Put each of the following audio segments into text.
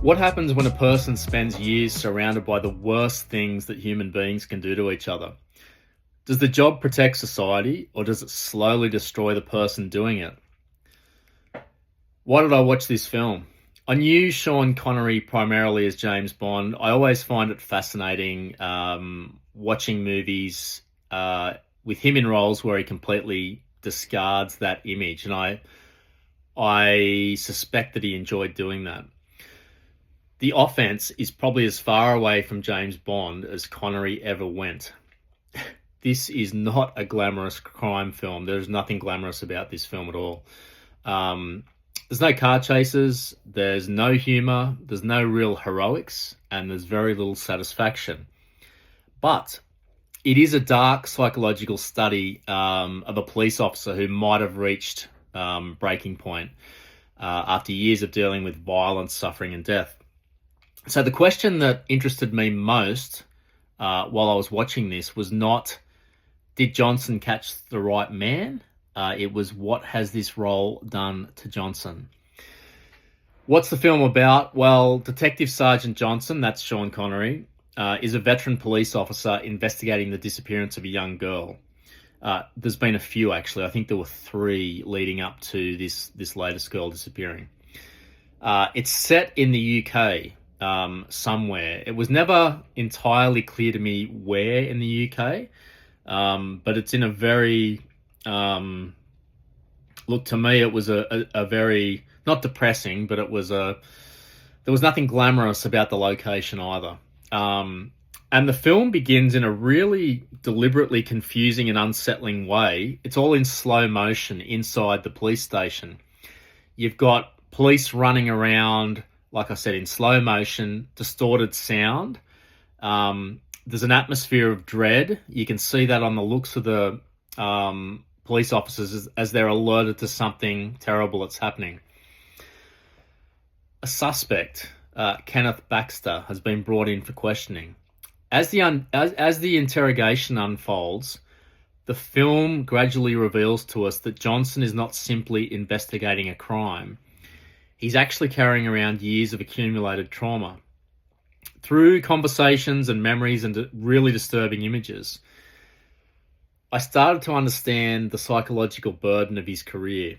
What happens when a person spends years surrounded by the worst things that human beings can do to each other? Does the job protect society, or does it slowly destroy the person doing it? Why did I watch this film? I knew Sean Connery primarily as James Bond. I always find it fascinating watching movies with him in roles where he completely discards that image, and I suspect that he enjoyed doing that. The Offence is probably as far away from James Bond as Connery ever went. This is not a glamorous crime film. There's nothing glamorous about this film at all. There's no car chases, there's no humour, there's no real heroics, and there's very little satisfaction. But it is a dark psychological study of a police officer who might have reached breaking point after years of dealing with violence, suffering, and death. So the question that interested me most while I was watching this was not, did Johnson catch the right man? It was, what has this role done to Johnson? What's the film about? Well, Detective Sergeant Johnson, that's Sean Connery, is a veteran police officer investigating the disappearance of a young girl. There's been a few, actually. I think there were 3 leading up to this latest girl disappearing. It's set in the UK somewhere. It was never entirely clear to me where in the UK, but it's in a very... look, to me, it was a very, not depressing, but there was nothing glamorous about the location either. And the film begins in a really deliberately confusing and unsettling way. It's all in slow motion inside the police station. You've got police running around, like I said, in slow motion, distorted sound. There's an atmosphere of dread. You can see that on the looks of the police officers as they're alerted to something terrible that's happening. A suspect, Kenneth Baxter, has been brought in for questioning. As the interrogation unfolds, the film gradually reveals to us that Johnson is not simply investigating a crime. He's actually carrying around years of accumulated trauma. Through conversations and memories and really disturbing images, I started to understand the psychological burden of his career,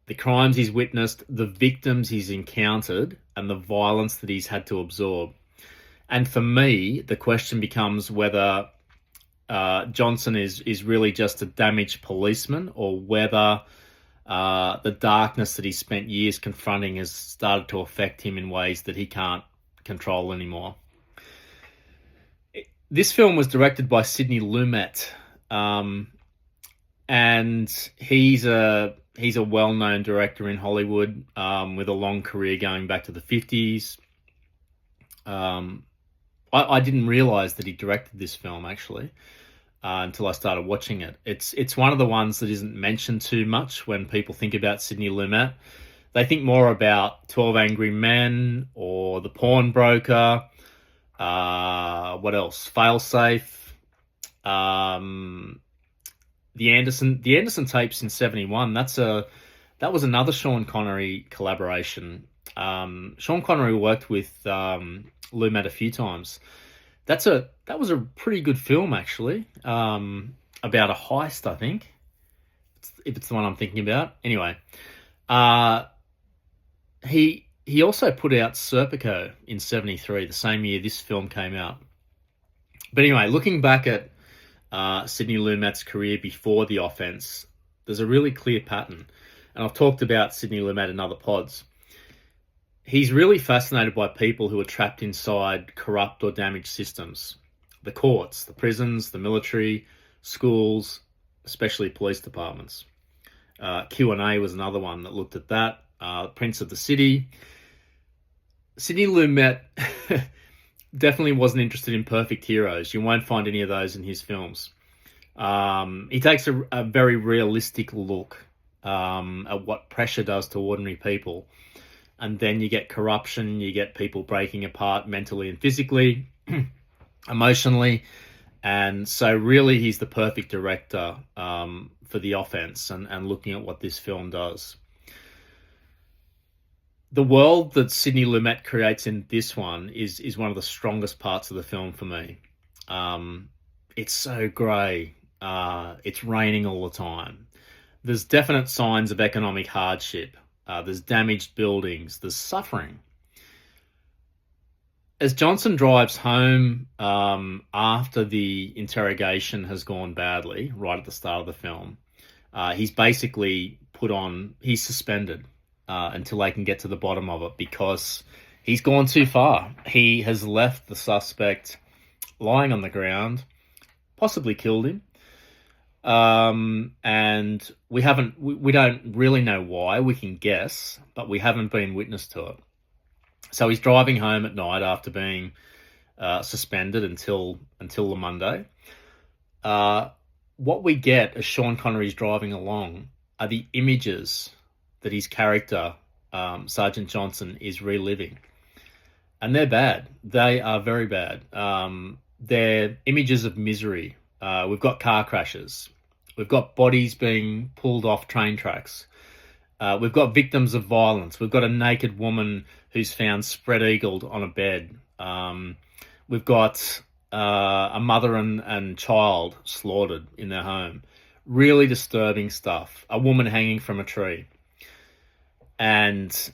the crimes he's witnessed, the victims he's encountered, and the violence that he's had to absorb. And for me, the question becomes whether Johnson is really just a damaged policeman, or whether the darkness that he spent years confronting has started to affect him in ways that he can't control anymore. This film was directed by Sidney Lumet, and he's a well-known director in Hollywood with a long career going back to the 50s. I didn't realize that he directed this film, actually, until I started watching it. It's one of the ones that isn't mentioned too much when people think about Sidney Lumet. They think more about 12 Angry Men or The Pawnbroker. What else? Failsafe. The Anderson tapes in '71. That was another Sean Connery collaboration. Sean Connery worked with Lumet a few times. That was a pretty good film, actually, about a heist, I think, if it's the one I'm thinking about. Anyway, he also put out Serpico in '73, the same year this film came out. But anyway, looking back at Sidney Lumet's career before The Offence, there's a really clear pattern. And I've talked about Sidney Lumet in other pods. He's really fascinated by people who are trapped inside corrupt or damaged systems. The courts, the prisons, the military, schools, especially police departments. Q&A was another one that looked at that. Prince of the City. Sidney Lumet definitely wasn't interested in perfect heroes. You won't find any of those in his films. He takes a very realistic look at what pressure does to ordinary people. And then you get corruption, you get people breaking apart mentally and physically, emotionally. And so really he's the perfect director for The Offence and looking at what this film does. The world that Sidney Lumet creates in this one is one of the strongest parts of the film for me. Um, it's so grey. It's raining all the time. There's definite signs of economic hardship. There's damaged buildings. There's suffering. As Johnson drives home after the interrogation has gone badly, right at the start of the film, he's basically he's suspended until they can get to the bottom of it because he's gone too far. He has left the suspect lying on the ground, possibly killed him. And we don't really know why. We can guess, but we haven't been witness to it. So he's driving home at night after being suspended until the Monday. What we get as Sean Connery's driving along are the images that his character, Sergeant Johnson, is reliving. And they're bad. They are very bad. They're images of misery. We've got car crashes. We've got bodies being pulled off train tracks. We've got victims of violence. We've got a naked woman who's found spread-eagled on a bed. We've got a mother and child slaughtered in their home. Really disturbing stuff. A woman hanging from a tree. And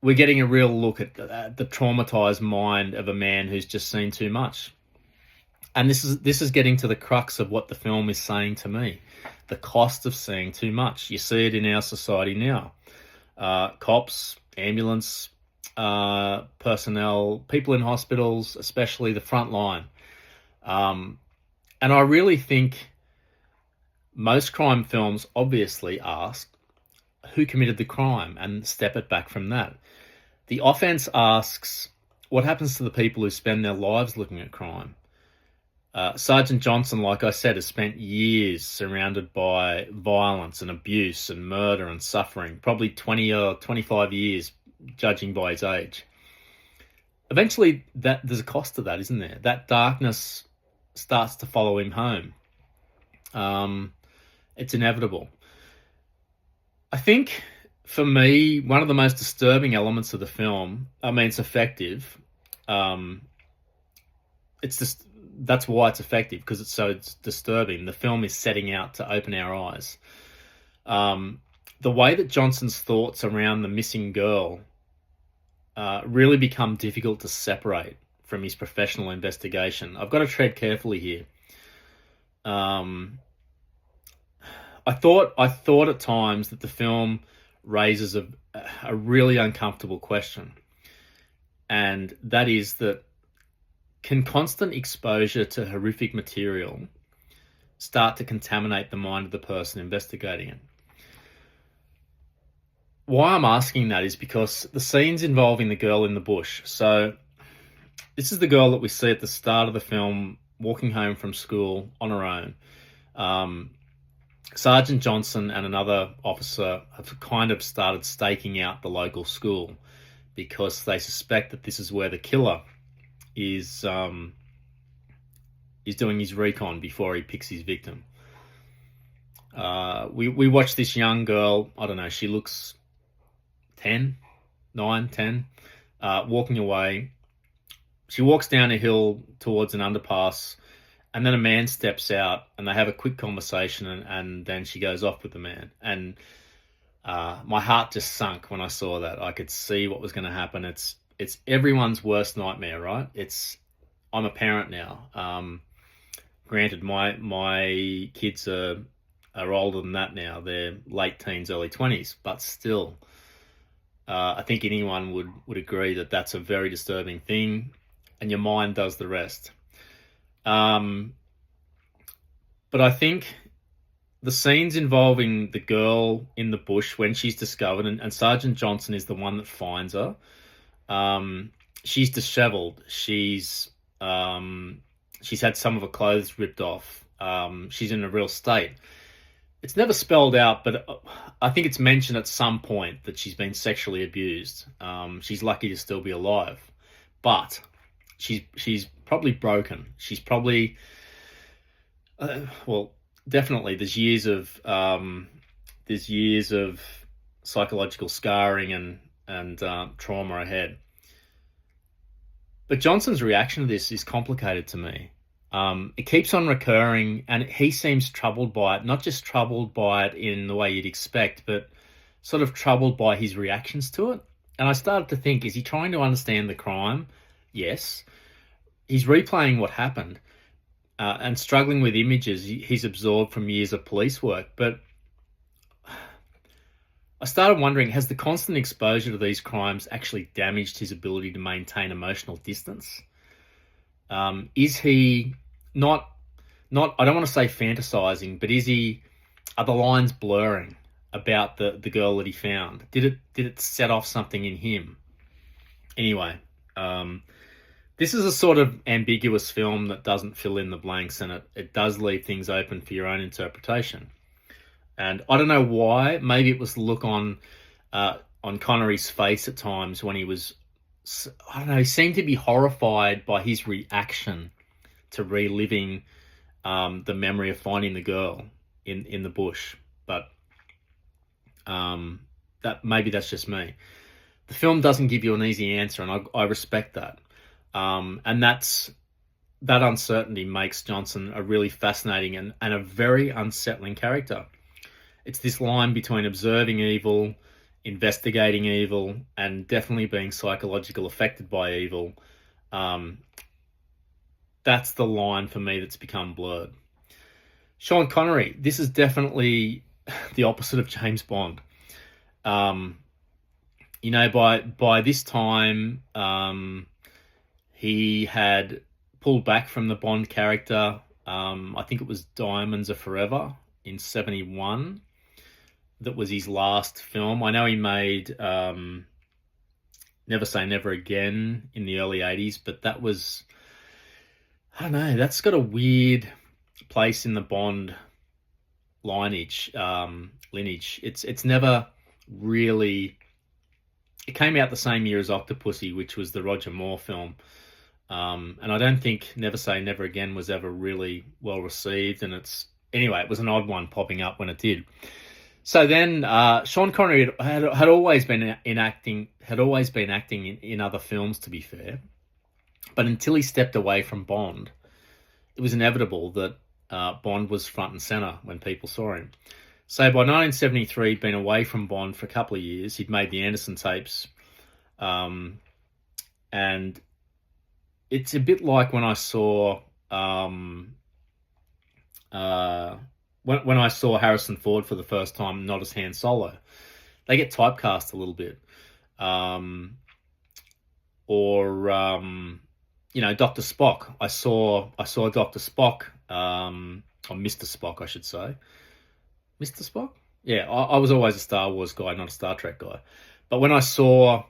we're getting a real look at the traumatized mind of a man who's just seen too much. And this is getting to the crux of what the film is saying to me. The cost of seeing too much. You see it in our society now. Cops, ambulance personnel, people in hospitals, especially the front line. And I really think most crime films obviously ask who committed the crime and step it back from that. The Offence asks what happens to the people who spend their lives looking at crime. Sergeant Johnson, like I said, has spent years surrounded by violence and abuse and murder and suffering, probably 20 or 25 years, judging by his age. Eventually, there's a cost to that, isn't there? That darkness starts to follow him home. It's inevitable. I think, for me, one of the most disturbing elements of the film, I mean, it's effective. That's why it's effective, because it's disturbing. The film is setting out to open our eyes. The way that Johnson's thoughts around the missing girl really become difficult to separate from his professional investigation. I've got to tread carefully here. I thought at times that the film raises a really uncomfortable question, and that is that, can constant exposure to horrific material start to contaminate the mind of the person investigating it? Why I'm asking that is because the scenes involving the girl in the bush. So this is the girl that we see at the start of the film walking home from school on her own. Sergeant Johnson and another officer have kind of started staking out the local school because they suspect that this is where the killer is doing his recon before he picks his victim. We watch this young girl, I don't know, she looks 10, walking away. She walks down a hill towards an underpass, and then a man steps out and they have a quick conversation, and then she goes off with the man. And my heart just sunk when I saw that. I could see what was going to happen. It's everyone's worst nightmare, right? I'm a parent now. Granted, my kids are older than that now. They're late teens, early 20s, but still, I think anyone would agree that that's a very disturbing thing, and your mind does the rest. But I think the scenes involving the girl in the bush when she's discovered, and Sergeant Johnson is the one that finds her. She's disheveled. She's had some of her clothes ripped off. She's in a real state. It's never spelled out, but I think it's mentioned at some point that she's been sexually abused. She's lucky to still be alive, but she's probably broken. She's probably definitely there's years of psychological scarring and trauma ahead. But Johnson's reaction to this is complicated to me. It keeps on recurring, and he seems troubled by it, not just troubled by it in the way you'd expect, but sort of troubled by his reactions to it. And I started to think, is he trying to understand the crime? Yes. He's replaying what happened and struggling with images he's absorbed from years of police work. But I started wondering, has the constant exposure to these crimes actually damaged his ability to maintain emotional distance? Is he not, I don't want to say fantasizing, but are the lines blurring about the girl that he found? Did it set off something in him? Anyway, this is a sort of ambiguous film that doesn't fill in the blanks, and it does leave things open for your own interpretation. And I don't know why. Maybe it was the look on Connery's face at times when he was, I don't know, he seemed to be horrified by his reaction to reliving the memory of finding the girl in the bush. But that's just me. The film doesn't give you an easy answer, and I respect that. And that uncertainty makes Johnson a really fascinating and a very unsettling character. It's this line between observing evil, investigating evil, and definitely being psychologically affected by evil. That's the line for me that's become blurred. Sean Connery, this is definitely the opposite of James Bond. By this time, he had pulled back from the Bond character. I think it was Diamonds Are Forever in 1971. That was his last film. I know he made Never Say Never Again in the early 1980s, but that was, I don't know, that's got a weird place in the Bond lineage. It's never really, it came out the same year as Octopussy, which was the Roger Moore film. And I don't think Never Say Never Again was ever really well received, and it was an odd one popping up when it did. So then, Sean Connery had always been acting in other films, to be fair. But until he stepped away from Bond, it was inevitable that Bond was front and center when people saw him. So by 1973, he'd been away from Bond for a couple of years. He'd made the Anderson tapes, and it's a bit like when I saw when I saw Harrison Ford for the first time, not as Han Solo. They get typecast a little bit. Dr. Spock. I saw Dr. Spock, or Mr. Spock, I should say. Mr. Spock? Yeah, I was always a Star Wars guy, not a Star Trek guy. But when I saw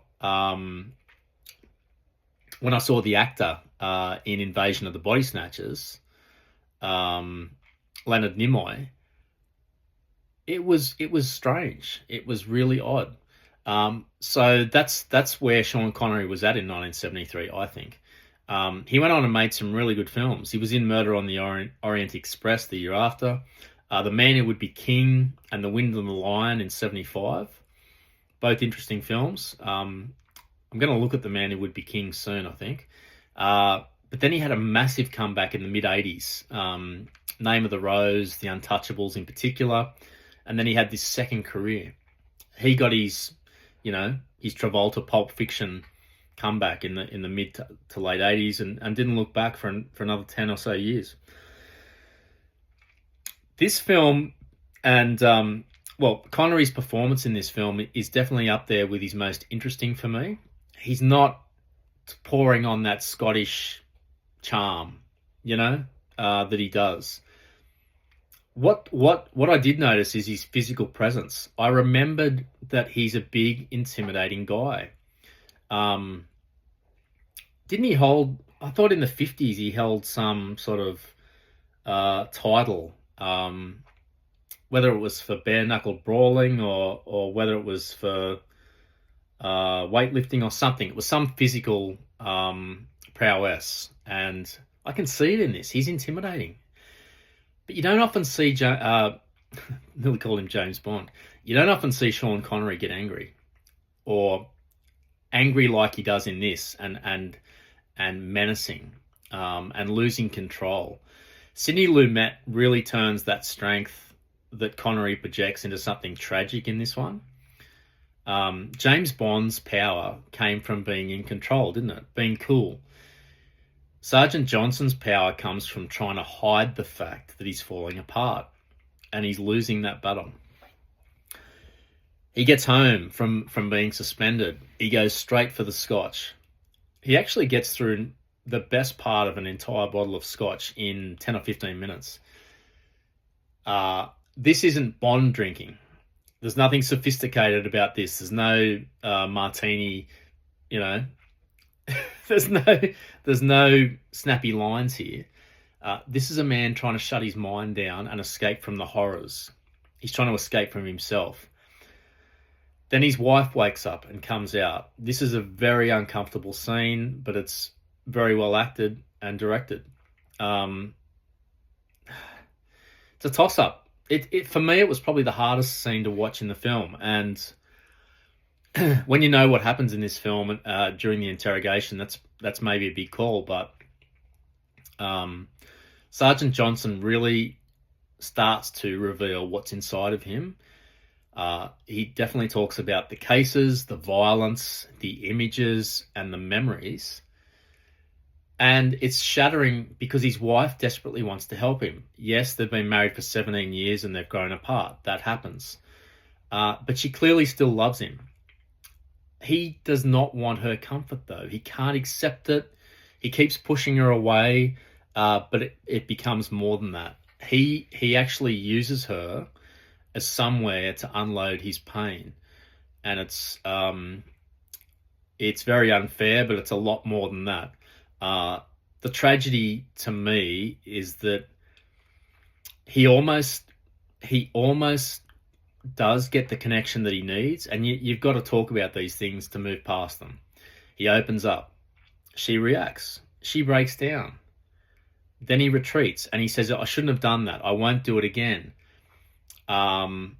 the actor in Invasion of the Body Snatchers, Leonard Nimoy, it was strange. It was really odd. So that's where Sean Connery was at in 1973, I think. He went on and made some really good films. He was in Murder on the Orient Express the year after, The Man Who Would Be King, and The Wind and the Lion in 1975. Both interesting films. I'm going to look at The Man Who Would Be King soon, I think. But then he had a massive comeback in the mid-80s. Name of the Rose, The Untouchables in particular. And then he had this second career. He got his Travolta Pulp Fiction comeback in the mid to late 80s and didn't look back for another 10 or so years. This film and, Connery's performance in this film is definitely up there with his most interesting for me. He's not pouring on that Scottish charm, that he does. What I did notice is his physical presence. I remembered that he's a big, intimidating guy. Didn't he hold, I thought in the 50s he held some sort of title, whether it was for bare knuckle brawling or whether it was for weightlifting or something. It was some physical prowess, and I can see it in this. He's intimidating. But you don't often see, nearly call him James Bond, you don't often see Sean Connery get angry or angry like he does in this, and menacing, and losing control. Sidney Lumet really turns that strength that Connery projects into something tragic in this one. James Bond's power came from being in control, didn't it? Being cool. Sergeant Johnson's power comes from trying to hide the fact that he's falling apart, and he's losing that battle. He gets home from being suspended. He goes straight for the scotch. He actually gets through the best part of an entire bottle of scotch in 10 or 15 minutes. This isn't Bond drinking. There's nothing sophisticated about this. There's no martini, you know. there's no snappy lines here. This is a man trying to shut his mind down and escape from the horrors. He's trying to escape from himself. Then his wife wakes up and comes out. This is a very uncomfortable scene, but it's very well acted and directed. It's a toss-up. For me, it was probably the hardest scene to watch in the film. And when you know what happens in this film during the interrogation, that's maybe a big call. But Sergeant Johnson really starts to reveal what's inside of him. He definitely talks about the cases, the violence, the images, and the memories. And it's shattering because his wife desperately wants to help him. Yes, they've been married for 17 years and they've grown apart. That happens. But she clearly still loves him. He does not want her comfort, though. He can't accept it. He keeps pushing her away, but it becomes more than that. He actually uses her as somewhere to unload his pain. And it's very unfair, but it's a lot more than that. The tragedy to me is that he almost does get the connection that he needs, and you've got to talk about these things to move past them. He opens up. She reacts. She breaks down. Then he retreats, and he says, I shouldn't have done that. I won't do it again. And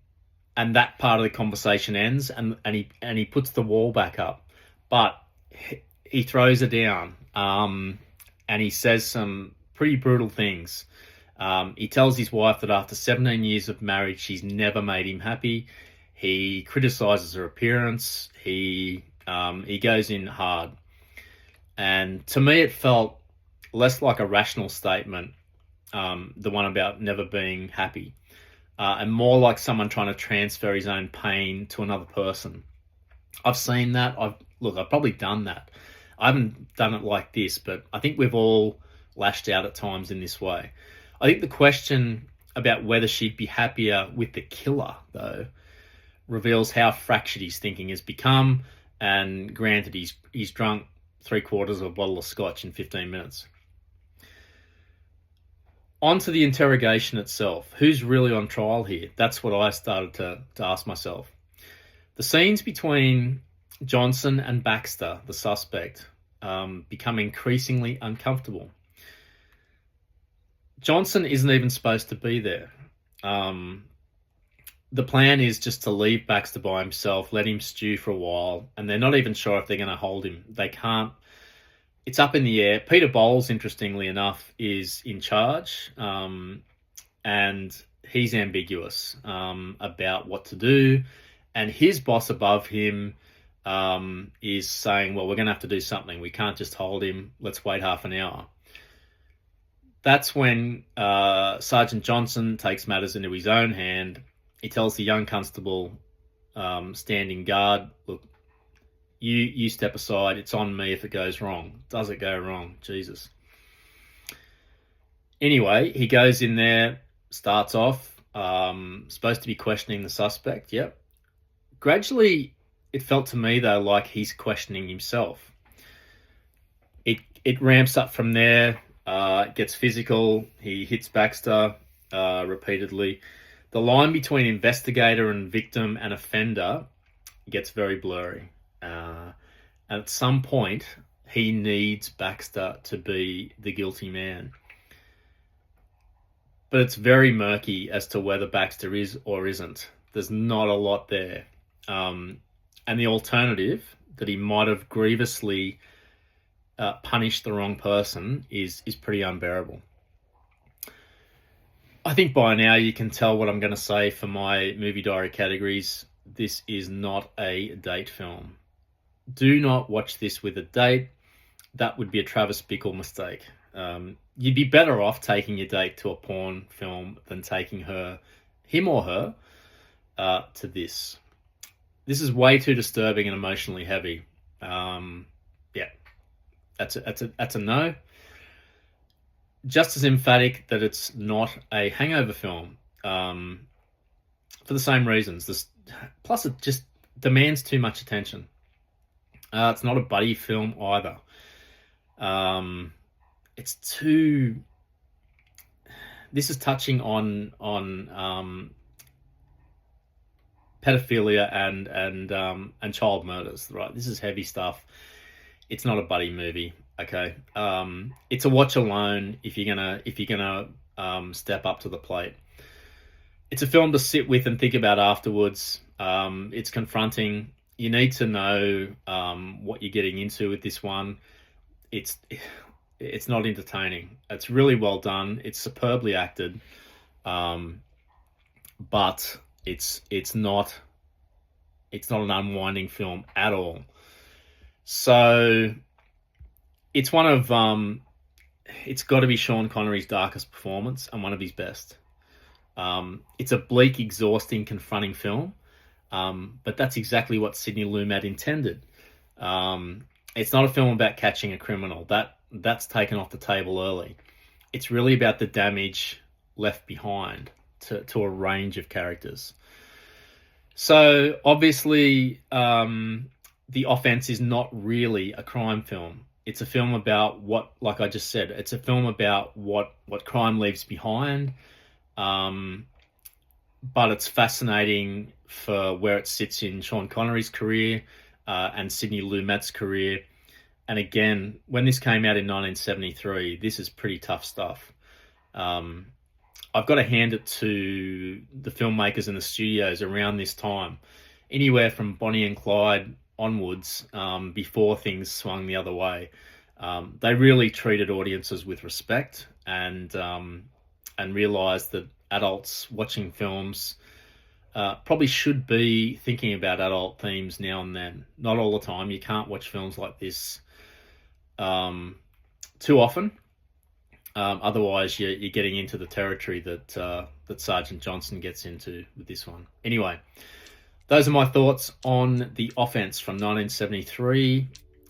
that part of the conversation ends, and he puts the wall back up. But he throws her down, and he says some pretty brutal things. He tells his wife that after 17 years of marriage, she's never made him happy. He criticizes her appearance. He goes in hard. And to me, it felt less like a rational statement, the one about never being happy, and more like someone trying to transfer his own pain to another person. I've seen that. I've probably done that. I haven't done it like this, but I think we've all lashed out at times in this way. I think the question about whether she'd be happier with the killer, though, reveals how fractured his thinking has become. And granted, he's drunk 3/4 of a bottle of scotch in 15 minutes. On to the interrogation itself. Who's really on trial here? That's what I started to ask myself. The scenes between Johnson and Baxter, the suspect, become increasingly uncomfortable. Johnson isn't even supposed to be there. The plan is just to leave Baxter by himself, let him stew for a while, and they're not even sure if they're going to hold him. They can't. It's up in the air. Peter Bowles, interestingly enough, is in charge, and he's ambiguous about what to do. And his boss above him is saying, well, we're going to have to do something. We can't just hold him. Let's wait half an hour. That's when Sergeant Johnson takes matters into his own hand. He tells the young constable standing guard, look, you step aside. It's on me if it goes wrong. Does it go wrong? Jesus. Anyway, he goes in there, starts off, supposed to be questioning the suspect. Yep. Gradually, it felt to me, though, like he's questioning himself. It ramps up from there. It gets physical. He hits Baxter repeatedly. The line between investigator and victim and offender gets very blurry. At some point, he needs Baxter to be the guilty man. But it's very murky as to whether Baxter is or isn't. There's not a lot there. And the alternative, that he might have grievously punished the wrong person is pretty unbearable. I think by now you can tell what I'm going to say for my movie diary categories. This is not a date film. Do not watch this with a date. That would be a Travis Bickle mistake. You'd be better off taking your date to a porn film than taking him or her, to this. This is way too disturbing and emotionally heavy. Yeah, that's a no. Just as emphatic that it's not a hangover film, for the same reasons. Plus, it just demands too much attention. It's not a buddy film either. It's too. This is touching on pedophilia and child murders, right? This is heavy stuff. It's not a buddy movie. Okay, it's a watch alone if you're gonna step up to the plate. It's a film to sit with and think about afterwards. It's confronting. You need to know what you're getting into with this one. It's not entertaining. It's really well done. It's superbly acted, but it's not an unwinding film at all. So. It's one of, it's got to be Sean Connery's darkest performance and one of his best. It's a bleak, exhausting, confronting film, but that's exactly what Sidney Lumet intended. It's not a film about catching a criminal. That's taken off the table early. It's really about the damage left behind to a range of characters. So, obviously, The Offence is not really a crime film. It's a film about like I just said, it's a film about what crime leaves behind. But it's fascinating for where it sits in Sean Connery's career and Sidney Lumet's career. And again, when this came out in 1973, this is pretty tough stuff. I've got to hand it to the filmmakers in the studios around this time, anywhere from Bonnie and Clyde onwards, before things swung the other way. They really treated audiences with respect and realised that adults watching films probably should be thinking about adult themes now and then. Not all the time. You can't watch films like this too often. Otherwise, you're getting into the territory that Sergeant Johnson gets into with this one. Anyway, those are my thoughts on The Offence from 1973.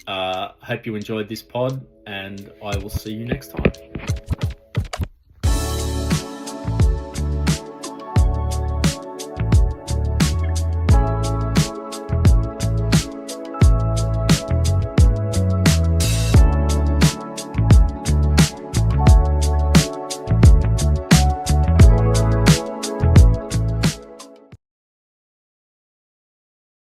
Hope you enjoyed this pod, and I will see you next time.